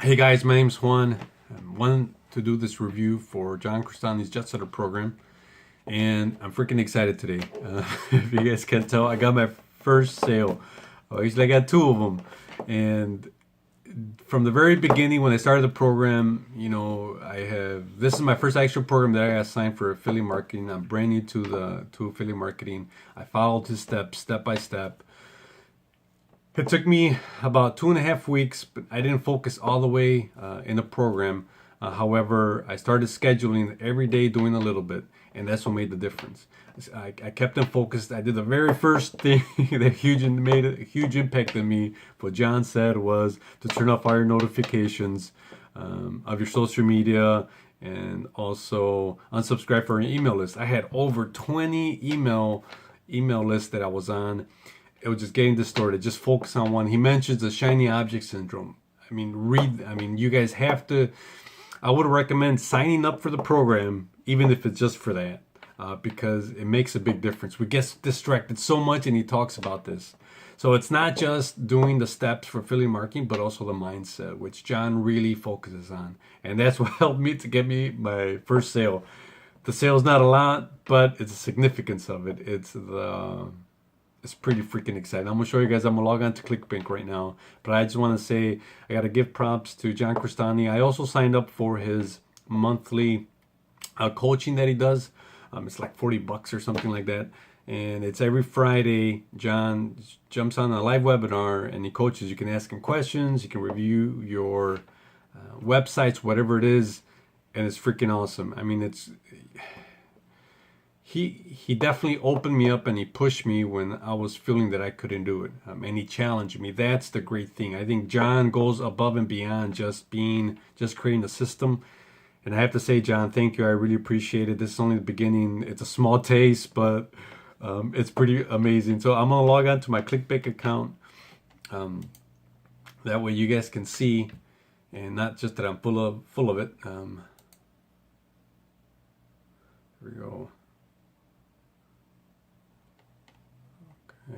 Hey guys, my name's Juan. I wanted to do this review for John Crestani's Jet Setter program, and I'm freaking excited today. If you guys can tell, I got my first sale. Actually, I got two of them, and from the very beginning when I started the program, this is my first actual program that I got assigned for affiliate marketing. I'm brand new to affiliate marketing. I followed his steps step by step. It took me about 2.5 weeks, but I didn't focus all the way in the program. However, I started scheduling every day, doing a little bit, and that's what made the difference. I kept them focused. I did the very first thing that made a huge impact on me. What John said was to turn off all your notifications of your social media, and also unsubscribe from your email list. I had over 20 email lists that I was on. It was just getting distorted. Just focus on one. He mentions the shiny object syndrome. You guys have to. I would recommend signing up for the program, even if it's just for that, because it makes a big difference. We get distracted so much, and he talks about this. So it's not just doing the steps for affiliate marketing, but also the mindset, which John really focuses on. And that's what helped me to get me my first sale. The sale's not a lot, but it's the significance of it. It's pretty freaking exciting. I'm going to show you guys. I'm going to log on to ClickBank right now. But I just want to say I got to give props to John Crestani. I also signed up for his monthly coaching that he does. It's like $40 or something like that. And it's every Friday. John jumps on a live webinar and he coaches. You can ask him questions. You can review your websites, whatever it is. And it's freaking awesome. He definitely opened me up and he pushed me when I was feeling that I couldn't do it. And he challenged me. That's the great thing. I think John goes above and beyond just creating a system. And I have to say, John, thank you. I really appreciate it. This is only the beginning. It's a small taste, but it's pretty amazing. So I'm going to log on to my ClickBank account. That way you guys can see, and not just that I'm full of it. Here we go.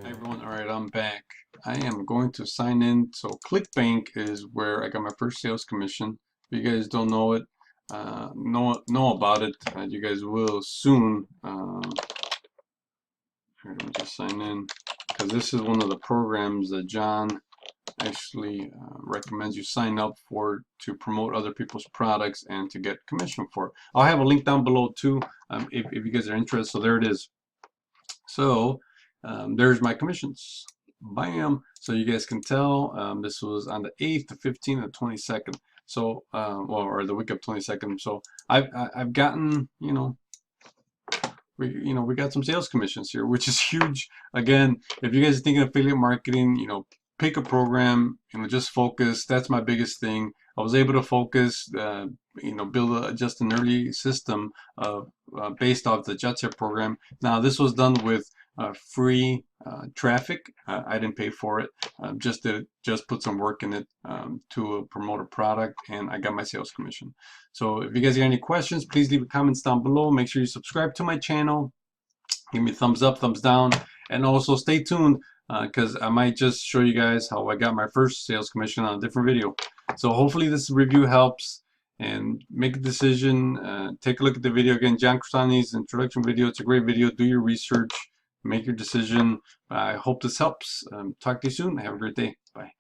Hi everyone, all right, I'm back. I am going to sign in. So ClickBank is where I got my first sales commission. If you guys don't know it, know about it, you guys will soon. Here, let me just sign in, because this is one of the programs that John actually recommends you sign up for to promote other people's products and to get commission for it. I'll have a link down below too, if you guys are interested. So there it is. So there's my commissions. Bam! So you guys can tell this was on the 8th, the 15th, and the 22nd. So or the week of 22nd. So I've gotten, we got some sales commissions here, which is huge. Again, if you guys are thinking affiliate marketing, pick a program, just focus. That's my biggest thing. I was able to focus, build just an early system based off the Jet Setter program. Now this was done with free traffic. I didn't pay for it. Just put some work in it to promote a product, and I got my sales commission. So if you guys got any questions, please leave comments down below. Make sure you subscribe to my channel. Give me a thumbs up, thumbs down, and also stay tuned because I might just show you guys how I got my first sales commission on a different video. So hopefully this review helps, and make a decision. Take a look at the video again, John Crestani's introduction video. It's a great video. Do your research. Make your decision. I hope this helps. Talk to you soon. Have a great day. Bye.